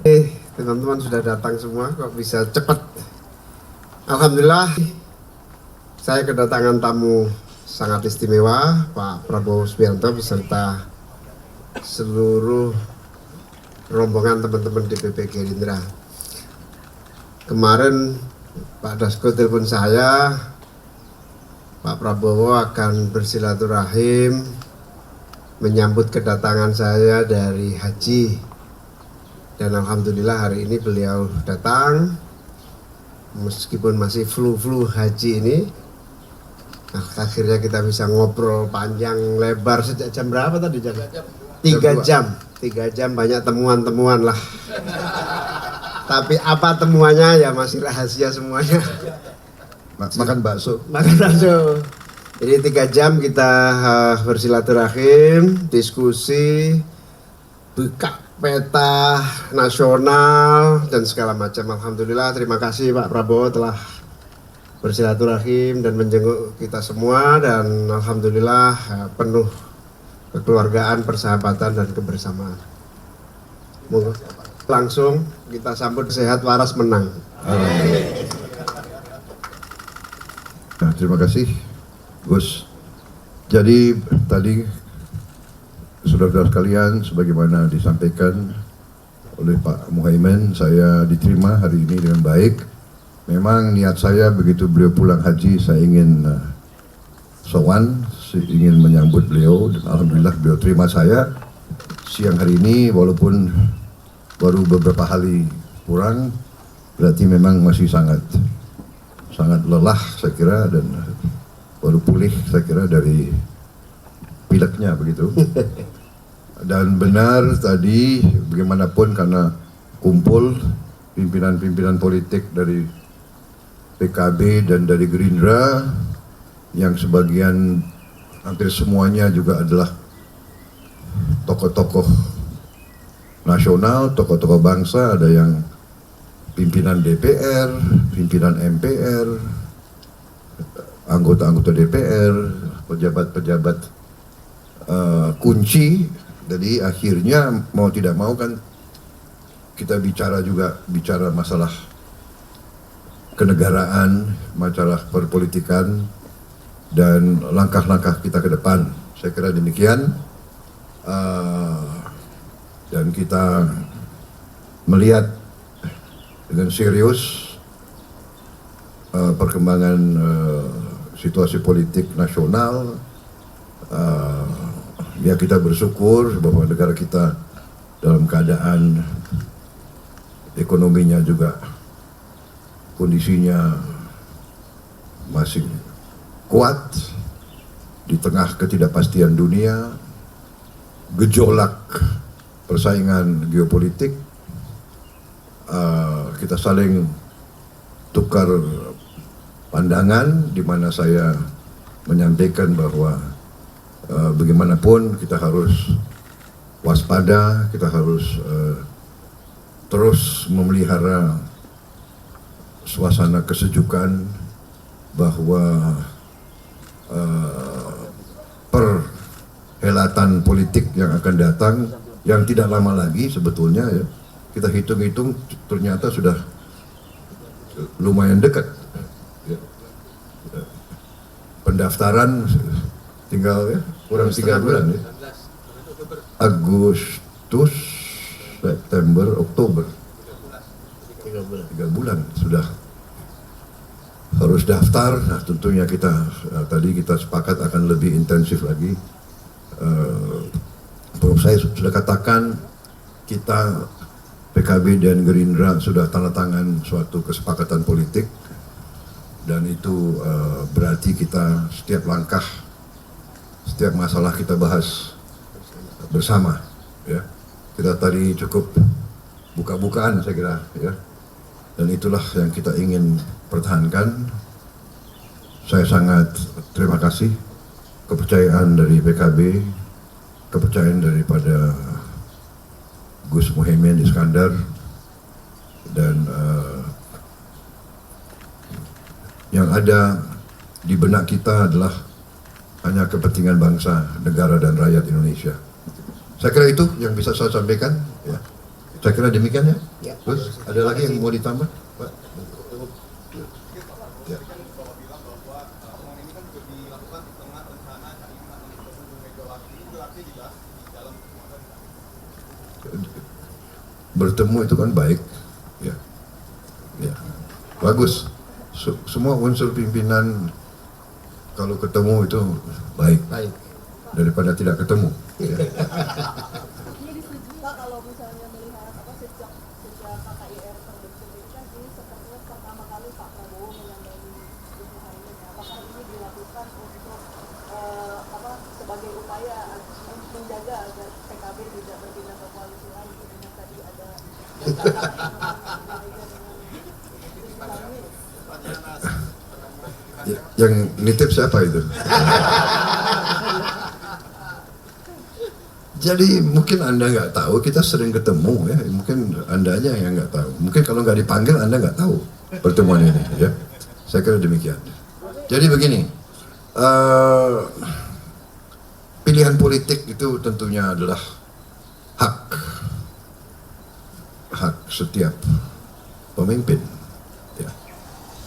Teman-teman sudah datang semua, kok bisa cepat. Alhamdulillah, saya kedatangan tamu sangat istimewa, Pak Prabowo Subianto beserta seluruh rombongan teman-teman DPP Gerindra. Kemarin Pak Dasko telepon saya, Pak Prabowo akan bersilaturahim menyambut kedatangan saya dari haji. Dan alhamdulillah hari ini beliau datang, meskipun masih flu haji ini. Nah, akhirnya kita bisa ngobrol panjang lebar sejak jam berapa tadi? Jam 3 jam. 3 jam banyak temuan-temuan lah. Tapi apa temuannya ya masih rahasia semuanya. Makan bakso. Makan bakso. Jadi 3 jam kita bersilaturahim, diskusi, buka peta nasional dan segala macam. Alhamdulillah, terima kasih Pak Prabowo telah bersilaturahim dan menjenguk kita semua, dan alhamdulillah penuh kekeluargaan, persahabatan dan kebersamaan. Langsung kita sambut sehat waras menang. Nah, terima kasih Gus. Jadi tadi saudara-saudara sekalian, sebagaimana disampaikan oleh Pak Muhaimin, saya diterima hari ini dengan baik. Memang niat saya begitu beliau pulang haji, saya ingin sowan, ingin menyambut beliau, dan alhamdulillah beliau terima saya siang hari ini, walaupun baru beberapa hari pulang, berarti memang masih sangat lelah saya kira, dan baru pulih saya kira dari pileknya begitu. Dan benar tadi, bagaimanapun karena kumpul pimpinan-pimpinan politik dari PKB dan dari Gerindra, yang sebagian hampir semuanya juga adalah tokoh-tokoh nasional, tokoh-tokoh bangsa, ada yang pimpinan DPR, pimpinan MPR, anggota-anggota DPR, pejabat-pejabat kunci. Jadi akhirnya mau tidak mau kan kita bicara masalah kenegaraan, masalah perpolitikan dan langkah-langkah kita ke depan. Saya kira demikian, dan kita melihat dengan serius perkembangan situasi politik nasional. Ya, kita bersyukur bahwa negara kita dalam keadaan ekonominya juga kondisinya masih kuat di tengah ketidakpastian dunia, gejolak persaingan geopolitik. Kita saling tukar pandangan, di mana saya menyampaikan bahwa bagaimanapun kita harus waspada, kita harus terus memelihara suasana kesejukan, bahwa perhelatan politik yang akan datang, yang tidak lama lagi sebetulnya ya, kita hitung-hitung ternyata sudah lumayan dekat ya. Pendaftaran tinggal ya, kurang 3 bulan ya. Agustus, September, Oktober, 3 bulan sudah harus daftar. Nah, tentunya kita tadi kita sepakat akan lebih intensif lagi. Saya sudah katakan, kita PKB dan Gerindra sudah tanda tangan suatu kesepakatan politik, dan itu berarti kita setiap langkah, setiap masalah kita bahas bersama ya. Kita tadi cukup buka-bukaan saya kira ya, dan itulah yang kita ingin pertahankan. Saya sangat terima kasih kepercayaan dari PKB, kepercayaan daripada Gus Muhaimin Iskandar, dan yang ada di benak kita adalah hanya kepentingan bangsa, negara dan rakyat Indonesia. Saya kira itu yang bisa saya sampaikan ya. Saya kira demikian ya. Ya. Gus, ada lagi yang mau ditambah, Pak? Ya. Bertemu itu kan baik, ya, ya, bagus. Semua unsur pimpinan kalau ketemu itu baik Baik. daripada tidak ketemu. Ya. Ini disetujui Pak kalau misalnya melihat sejak KKIR terbentuk ini kan ini sepertinya pertama kali Pak Prabowo menyambangi Gus Muhaimin. Apakah ini dilakukan untuk sebagai upaya menjaga agar PKB tidak berpindah ke koalisi lain? Dengan tadi ada Yang nitip siapa itu? Jadi mungkin Anda nggak tahu, kita sering ketemu ya. Mungkin Anda aja yang nggak tahu. Mungkin kalau nggak dipanggil Anda nggak tahu pertemuan ini. Ya, saya kira demikian. Jadi begini, pilihan politik itu tentunya adalah hak setiap pemimpin. Ya,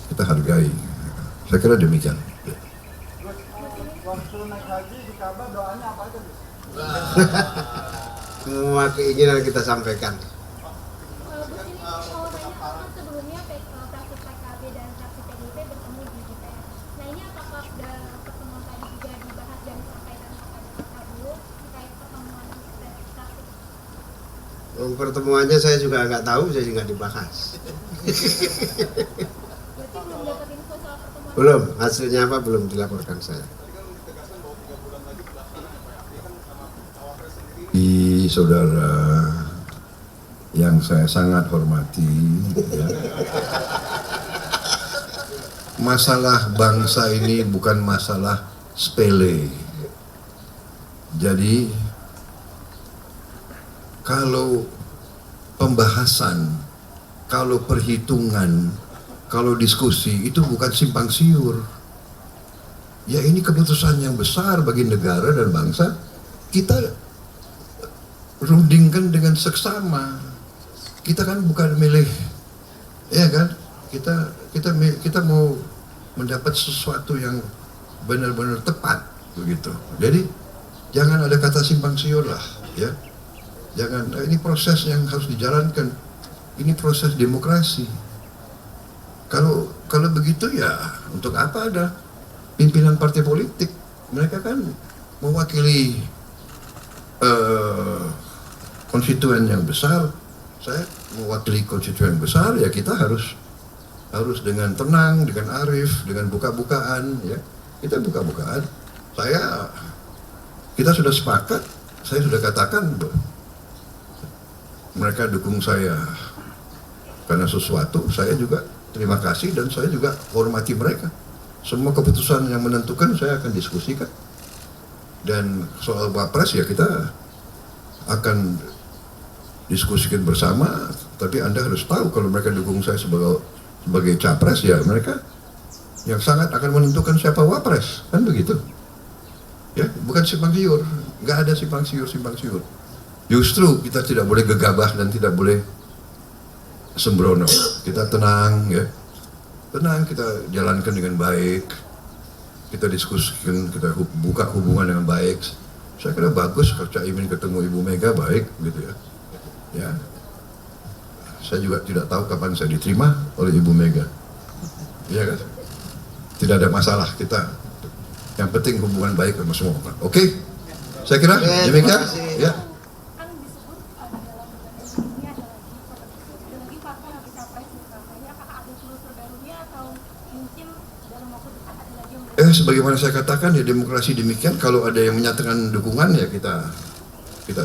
kita hargai. Saya kira demikian. Ya. Waktu naik haji di Ka'bah doanya apa aja, Gus? Semua keinginan kita sampaikan. Gus, ini kalau banyak kan sebelumnya fraksi PKB dan fraksi PDIP bertemu di DPR. Nah ini apakah pertemuan tadi juga dibahas dan disampaikan kepada Pak Prabowo terkait pertemuan fraksi? Pertemuannya saya juga nggak tahu, jadi nggak dibahas. Berarti belum dapat info soal pertemuan? Belum, hasilnya apa belum dilaporkan saya. Saudara yang saya sangat hormati, ya. Masalah bangsa ini bukan masalah sepele. Jadi kalau pembahasan, kalau perhitungan, kalau diskusi itu bukan simpang siur. Ya ini keputusan yang besar bagi negara dan bangsa. Kita rundingkan dengan seksama. Kita kan bukan milih, ya kan? Kita mau mendapat sesuatu yang benar-benar tepat begitu. Jadi jangan ada kata simpang siur lah, ya. Jangan. Ini proses yang harus dijalankan. Ini proses demokrasi. Kalau begitu ya untuk apa ada pimpinan partai politik? Mereka kan mewakili konstituen yang besar. Saya mewakili konstituen besar, ya kita harus dengan tenang, dengan arif, dengan buka-bukaan, ya kita buka-bukaan. Kita sudah sepakat, saya sudah katakan mereka dukung saya karena sesuatu, saya juga terima kasih dan saya juga hormati mereka. Semua keputusan yang menentukan saya akan diskusikan. Dan soal Wapres ya kita akan diskusikan bersama, tapi Anda harus tahu kalau mereka dukung saya sebagai capres, ya mereka yang sangat akan menentukan siapa Wapres, kan begitu. Ya, bukan simpang siur, nggak ada simpang siur. Justru kita tidak boleh gegabah dan tidak boleh sembrono. Kita tenang, ya. Tenang, kita jalankan dengan baik. Kita diskusikan, kita buka hubungan dengan baik. Saya kira bagus kalau Cak Imin ketemu Ibu Mega, baik gitu ya. Ya, saya juga tidak tahu kapan saya diterima oleh Ibu Mega. Iya kan? Tidak ada masalah kita. Yang penting hubungan baik sama semua. Oke? Saya kira demikian. Ya. Kan disebut dalam ini ada lagi partai yang bisa capres misalnya. Ini apakah ada unsur barunya atau mungkin dalam waktu dekat ada lagi yang Sebagaimana saya katakan ya, demokrasi demikian. Kalau ada yang menyatakan dukungan ya kita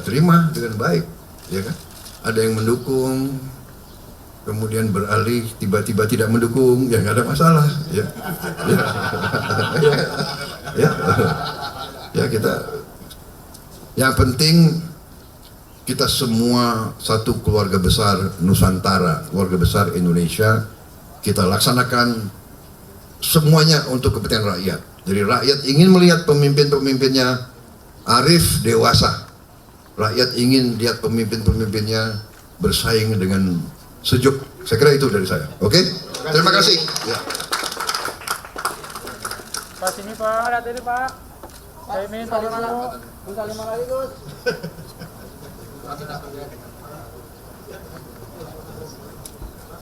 terima dengan baik, ya kan? Ada yang mendukung, kemudian beralih tiba-tiba tidak mendukung, ya nggak ada masalah, ya. Ya kita, yang penting kita semua satu keluarga besar Nusantara, keluarga besar Indonesia, kita laksanakan semuanya untuk kepentingan rakyat. Jadi rakyat ingin melihat pemimpin-pemimpinnya arif, dewasa. Rakyat ingin lihat pemimpin-pemimpinnya bersaing dengan sejuk. Saya kira itu dari saya. Oke? Terima kasih. Ya. Pak sini Pak, lihat ini Pak. Saya minta 5 lagi Gus.